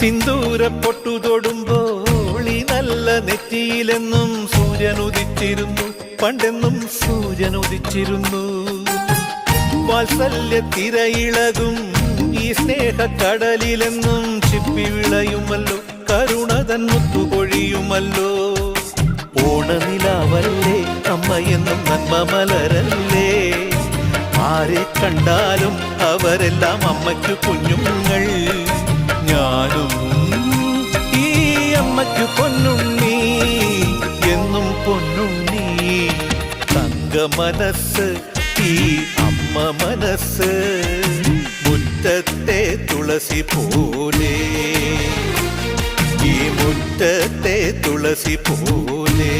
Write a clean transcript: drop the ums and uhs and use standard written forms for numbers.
സിന്ദൂര പൊട്ടു തൊടുമ്പോൾ ഈ നല്ല നെറ്റിയിലെന്നും സൂര്യനുദിച്ചിരുന്നു, പണ്ടെന്നും സൂര്യനുദിച്ചിരുന്നു. വാത്സല്യ തിരയിളകും ഈ സ്നേഹക്കടലിലെന്നും ചിപ്പി വിളയുമല്ലോ, കരുണതൻ മുത്തുപൊഴിയുമല്ലോ. ഓണനിലാവല്ലേ അമ്മയെന്നും നന്മ മലരല്ലേ, ആരെ കണ്ടാലും അവരെല്ലാം അമ്മയ്ക്കു കുഞ്ഞുങ്ങൾ. ഞാനും ഈ അമ്മയ്ക്കു പൊന്നുണ്ണി, എന്നും പൊന്നുണ്ണി. തങ്ക മനസ്സ് ഈ അമ്മ മനസ്സ്, മുറ്റത്തെ തുളസി പോലെ, ഈ മുറ്റത്തെ തുളസി പോലെ.